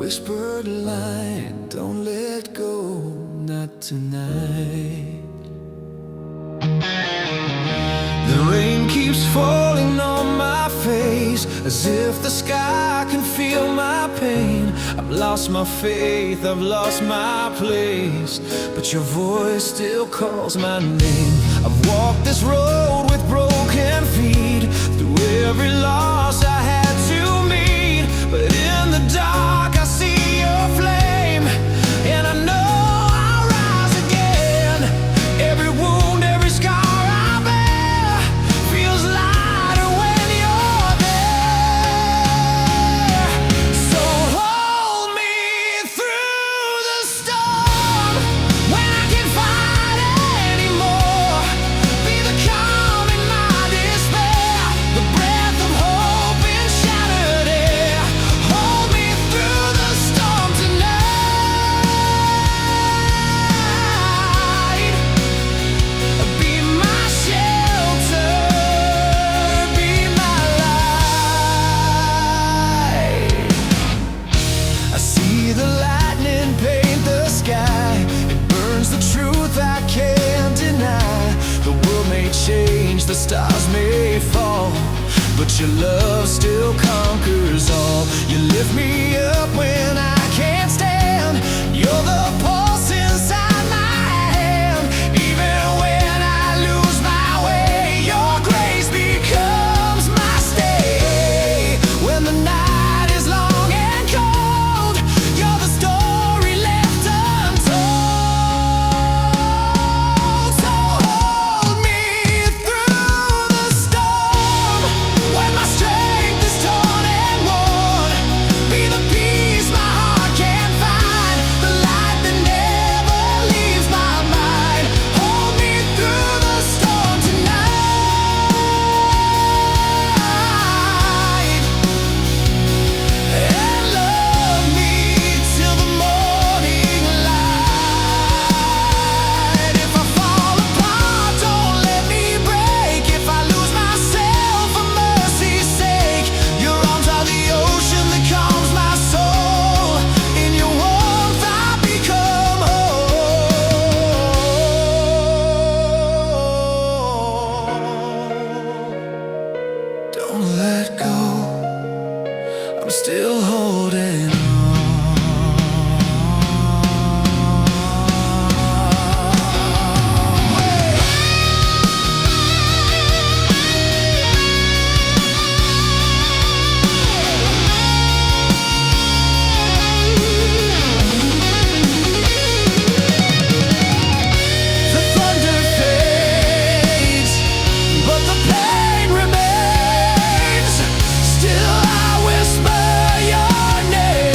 whispered line, don't let go, not tonight. The rain keeps falling on my face, as if the sky can feel my pain. I've lost my faith, I've lost my place, but your voice still calls my name. I've walked this road with broken feet, through every loss I had to meet, but in the dark I see your flame, and I know I'll rise again. Every wound, every scar I bear feels lighter when you're there. So hold me through the storm, when I can't fight anymore. Be the calm in my despair, the breath of hope in shattered air. Hold me through the storm tonight. Be my shelter, be my light. I see the lightning paint the sky, it burns the truth I can't deny. The world may change, the stars may fall, but your love still conquers all. You lift me up when I can't stand, you're the pulse inside my hand. Even when I lose my way, your grace becomes my stay. When the night is long and cold, you're the story left untold. So hold me through the storm, when my strength is torn and worn. Be the peace my heart can't find, the light that never leaves my mind. Hold me through the storm tonight, and love me till the morning light. If I fall apart, don't let me break. If I lose myself, for mercy's sake, your arms are the ocean that calms my soul. In your warmth I become whole. Don't let go, I'm still holding on. The thunder fades, but the pain remains. Still I whisper your name,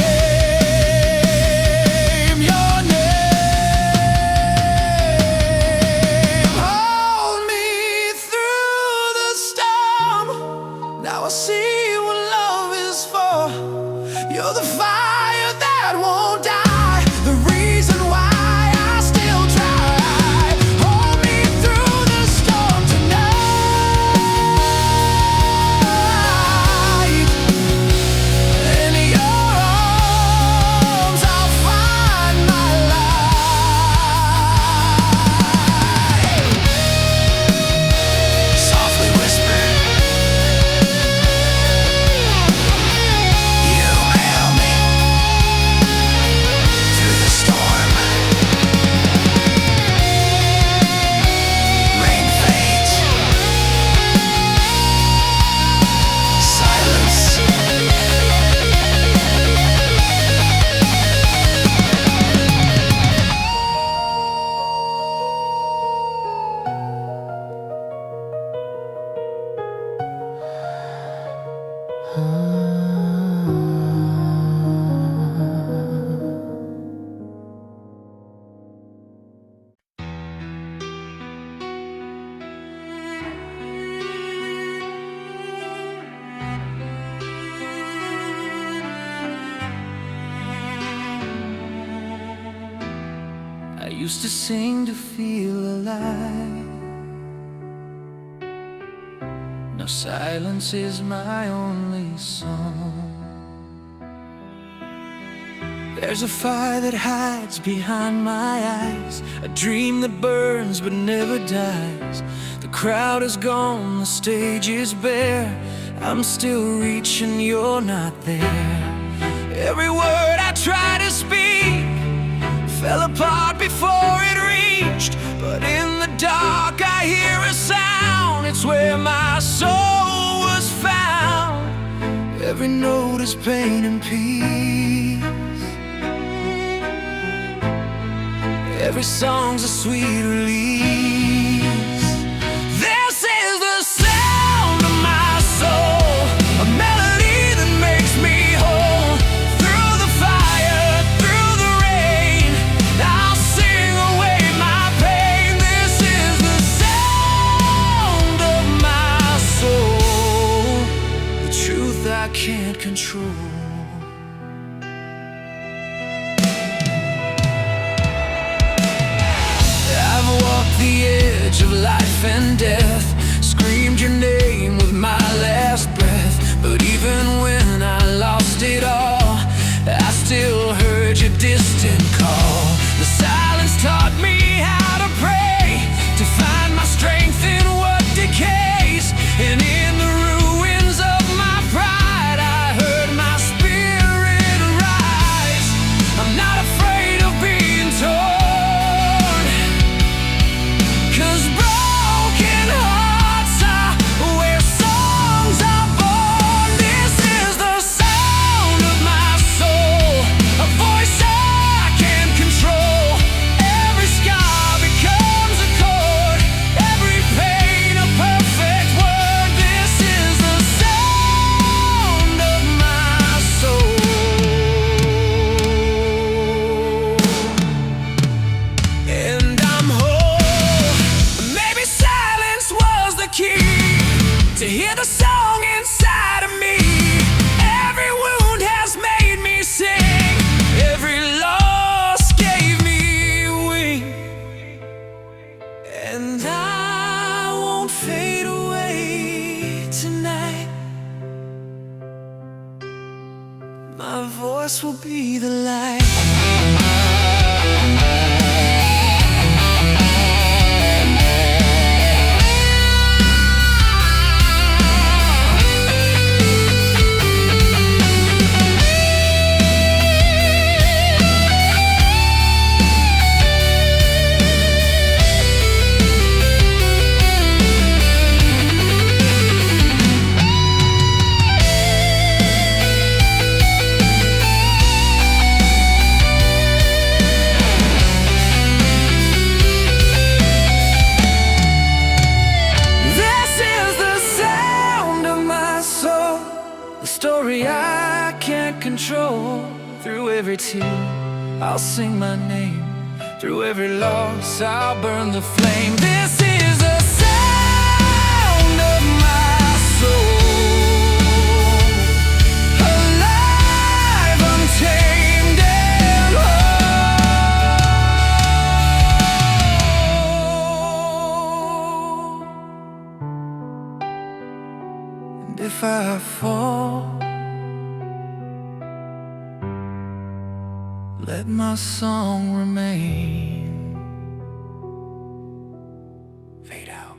your name. Hold me through the storm, now I see what love is for. You're the fire that won't die, the reason why I still try. Hold me through the storm tonight. In your arms I'll find my light. Softly whisper, you hail me through the storm. Rain fades, silence. I used to sing to feel alive. Now silence is my only song. There's a fire that hides behind my eyes, a dream that burns but never dies. The crowd is gone, the stage is bare. I'm still reaching, you're not there. Every word I try to speak fell apart before it reached. But in the dark I hear a sound, it's where my soul was found. Every note is pain and peace, every song's a sweet release. This is the sound of my soul, a melody that makes me whole. Through the fire, through the rain, I'll sing away my pain. This is the sound of my soul, the truth I can't control. The edge of life and death, screamed your name with my last breath. But even when I lost it all, I still heard your distant call. The silence taught me how to pray, to find my strength in what decays. And in the ruins of my pride, I heard my spirit rise. I'm not afraid of being torn, to hear the song inside of me. Every wound has made me sing, every loss gave me wings. And I won't fade away tonight, my voice will be the light. Story I can't control. Through every tear I'll sing my name, through every loss I'll burn the flame. This is the sound of my soul, alive, untamed and whole. And if I fall, let my song remain. Fade out.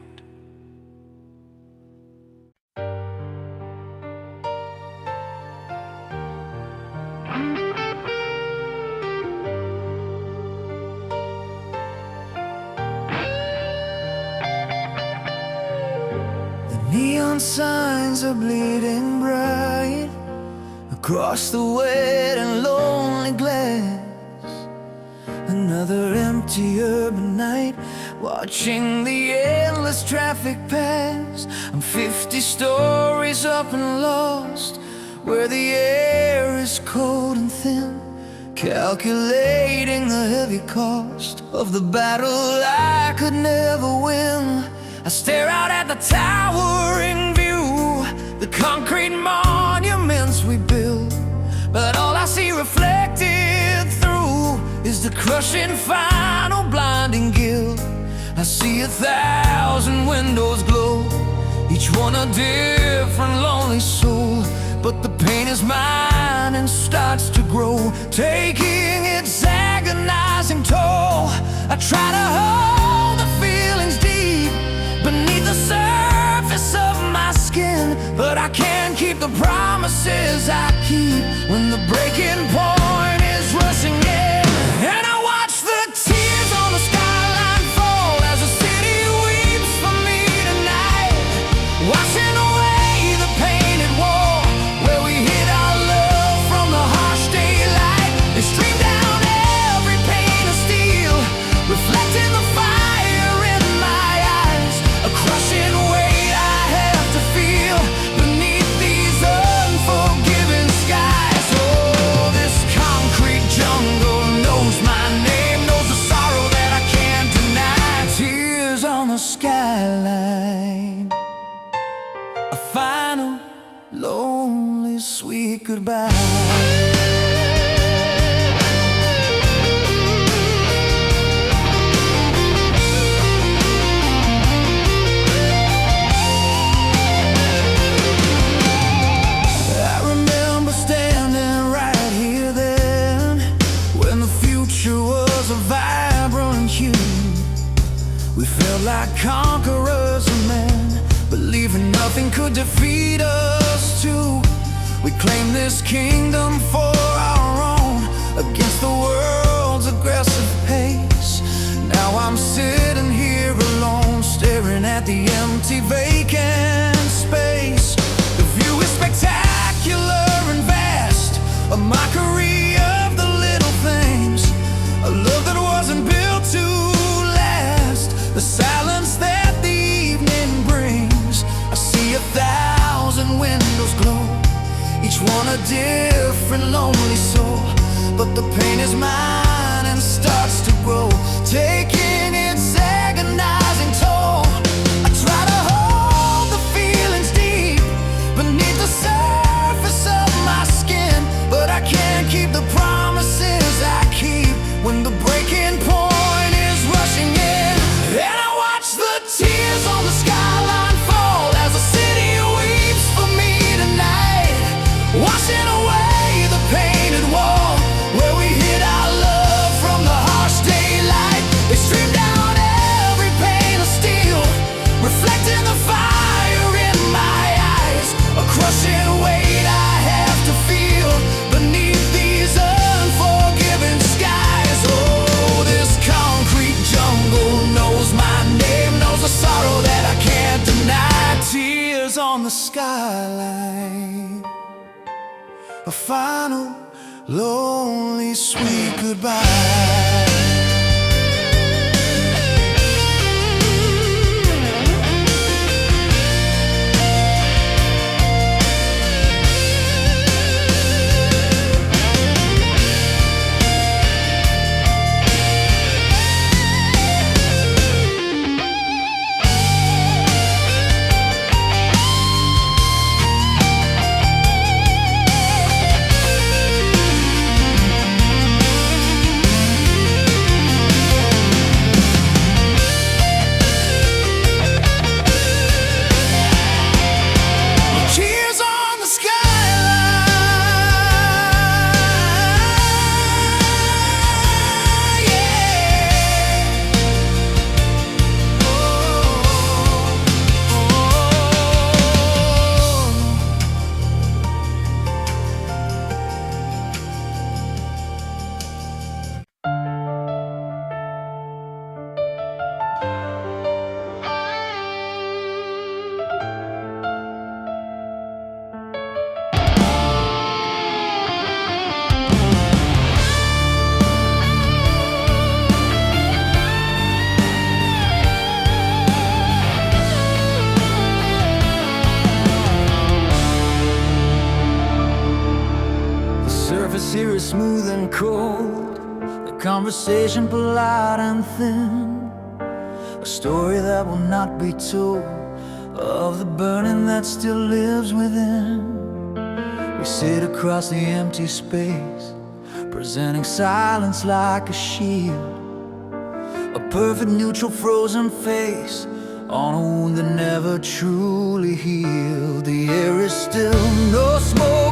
The neon signs are bleeding bright across the wet and lonely glass. Another empty urban night, watching the endless traffic pass. I'm 50 stories up and lost, where the air is cold and thin, calculating the heavy cost of the battle I could never win. I stare out at the towering view, the concrete monuments we build, but all I see reflected through is the crushing final blinding guilt. I see 1,000 windows glow, each one a different lonely soul. but the pain is mine and starts to grow, taking its agonizing toll. I try to hold the feelings deep beneath the surface of my skin, but I can't keep the promises I keep when the breaking point is rushing in. And I watch the tears on the skyline fall as the city weeps for me tonight, washing away the painted wall where we hid our love from the harsh daylight. They stream down every pane of steel, reflecting the fire in my eyes, a crushing weight I have to feel beneath these unforgiving skies. Oh, this concrete jungle knows my name, knows the sorrow that I can't deny. Tears on the skyline, a final, lonely, sweet goodbye. We felt like conquerors of men, believing nothing could defeat us too. We claimed this kingdom for our own, against the world's aggressive pace. Now I'm sitting here alone, staring at the empty, vacant space. The view is spectacular and vast, a mockery of the little things, a love that wasn't built to last. The silence that the evening brings, I see 1,000 windows glow, each one a different lonely soul, but the pain is mine and starts to grow, taking its agonizing toll. I try to hold the feelings deep beneath the surface of my skin, but I can't keep the promises I keep when the breaking point is rushing in. And I watch the tears on the skyline fall as the city weeps for me tonight, washing away the painted wall where we hid our love from the harsh daylight. They stream down every pane of steel, reflecting the fire in my eyes, a crushing weight I have to feel beneath these unforgiving skies. Oh, this concrete jungle knows my name, knows the sorrow that I can't deny. Tears on the skyline, a final, lonely, sweet goodbye. Here is smooth and cold, the conversation polite and thin, a story that will not be told of the burning that still lives within. We sit across the empty space, presenting silence like a shield, a perfect neutral frozen face on a wound that never truly healed. The air is still, no smoke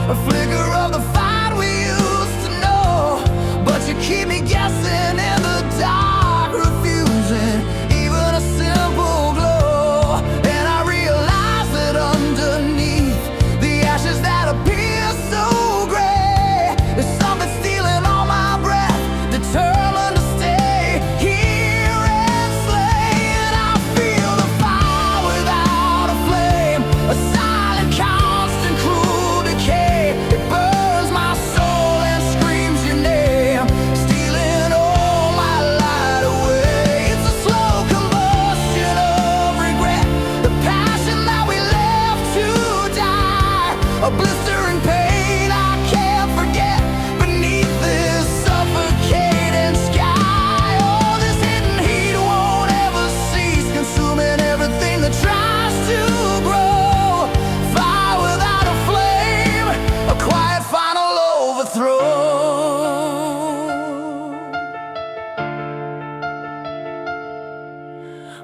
a flicker of the fight we used to know. But you keep me guessing in the dark, refusing even a simple glow. And I realize that underneath the ashes that appear so gray, there's something stealing all my breath, determined to stay here and slay. And I feel the fire without a flame, a silent, constant, cruel decay. It burns my soul and screams your name, stealing all my light away. It's a slow combustion of regret, the passion that we left to die, a blistering pain I can't forget beneath this suffocating sky. Oh, this hidden heat won't ever cease, consuming everything that tries to grow. Fire without a flame, a quiet final overthrow.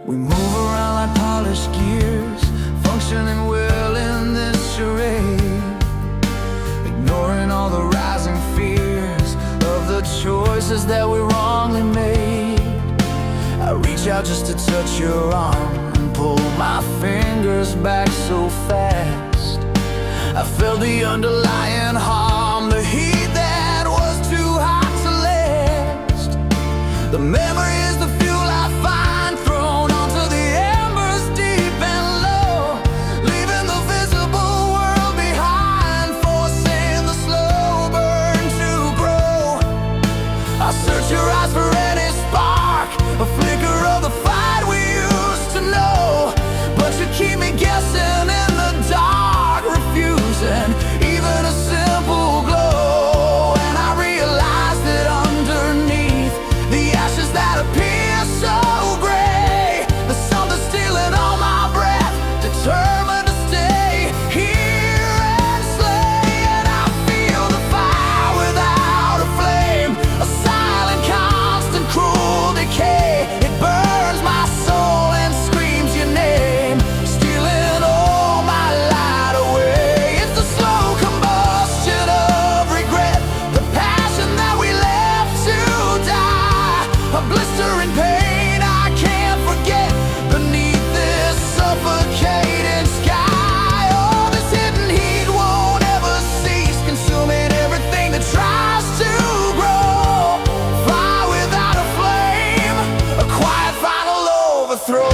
We move around like polished gears, functioning well in this charade, ignoring all the rising fears of the choices that we wrongly made. I reach out just to touch your arm and pull my fingers back so fast. I felt the underlying harm, the heat that was too hot to last. The memory is the fuel I find, thrown onto the embers deep and low, leaving the visible world behind, forcing the slow burn to grow. I search your eyes for any spark, a flicker of the fight we used to know. But you keep me guessing in the dark, refusing even a simple glow. And I realize that underneath the ashes that appear so gray, there's something stealing all my breath, determined to stay here and slay. And I feel the fire without a flame, a silent, constant, cruel decay. It burns my soul and screams your name, stealing all my light away. It's the slow combustion of regret, the passion that we left to die, a blistering pain I can't forget beneath this suffocating sky. Oh, this hidden heat won't ever cease, consuming everything that tries to grow. Fire without a flame, a quiet final overthrow.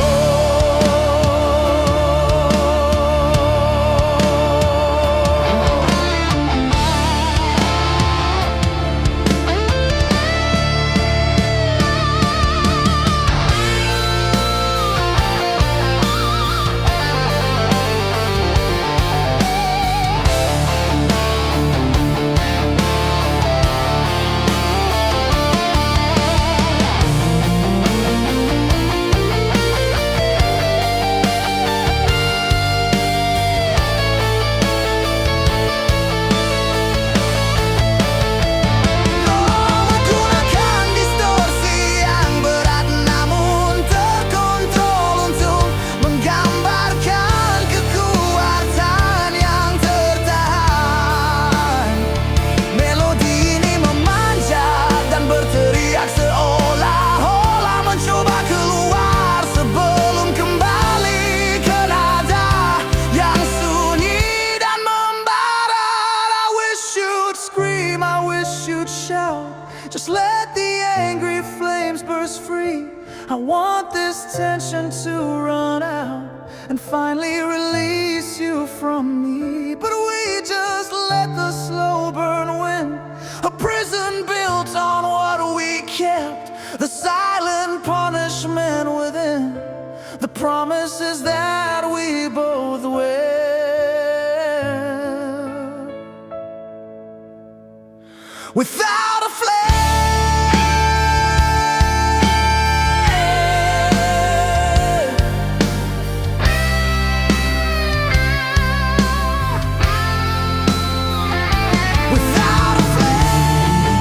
Menggunakan distorsi yang berat namun terkontrol untuk menggambarkan kekuatan yang tertahan. Melodi ini memanjat dan berteriak seolah-olah mencoba keluar sebelum kembali ke nada yang sunyi dan membara. I wish you'd scream, I wish you'd shout, just let the angry flames burst free. I want this tension to run out and finally release you from me. But we just let the slow burn win, a prison built on what we kept, the silent punishment within, the promises that we both wear. Without a flame, without a flame.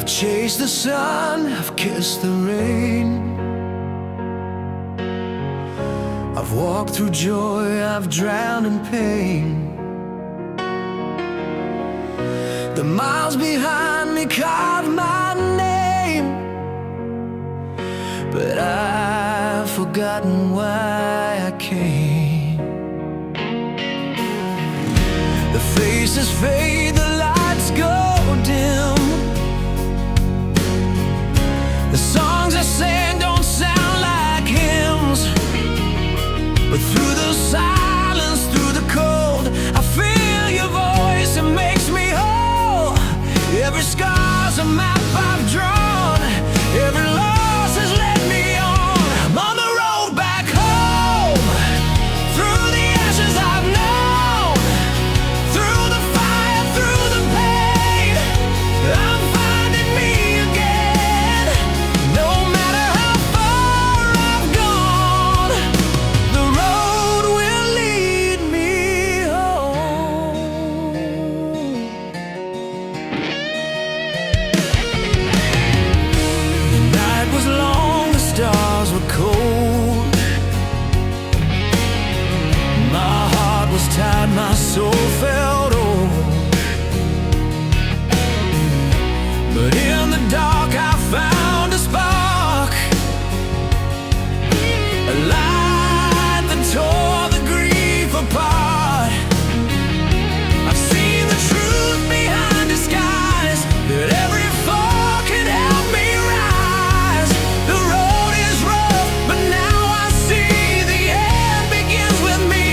I've chased the sun, I've kissed the rain. I've walked through joy, I've drowned in pain. The miles behind me carve my name, but I've forgotten why I came. The faces fade, the lights go dim. The songs I sang don't sound like hymns, but through the silence, through the cold, I feel your voice, it makes me whole. Every scar's a map I've drawn, every loss has led me on. I'm on the road back home, through the ashes I've known, through the fire, through the pain. I'm finding me again. No matter how far I've gone, the road will lead me home. The night was long, the stars were cold. My heart was tired, my soul felt old. But in the dark I found a spark, a light that tore the grief apart. I've seen the truth behind disguise, that every fall can help me rise. The road is rough, but now I see the end begins with me.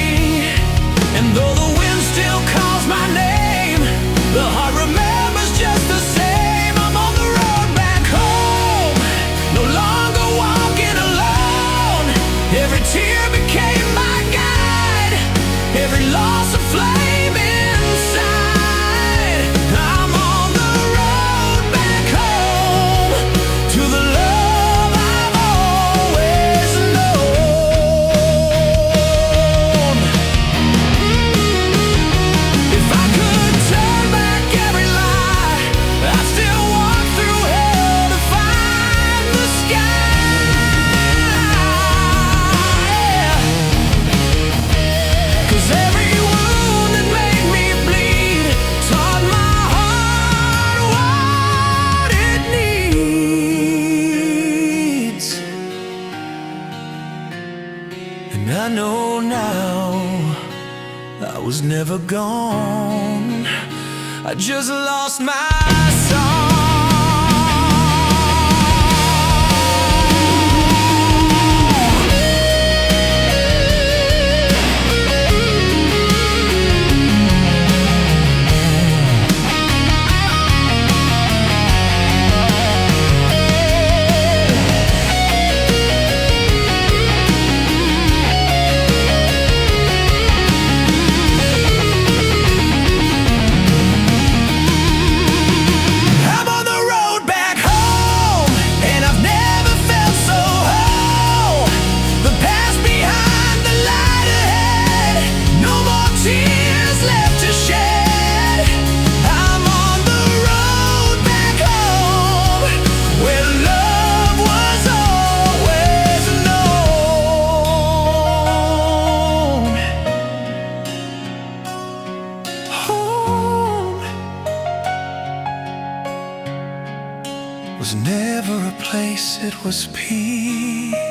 And though the wind still calls my name, the heart remembers just the same. I'm on the road back home, no longer walking alone. Every tear became my guide, every loss a flame inside. I'm on the road back home, to the love I've always known. If I could turn back every lie, I'd still walk through hell to find the sky. 'Cause every wound that made me bleed taught my heart what it needs. And I know now I was never gone, I just lost my song. I'm on the road back home, and I've never felt so whole. The past behind, the light ahead, no more tears left to shed. I'm on the road back home, where love was always known. Home was never a place, it was peace.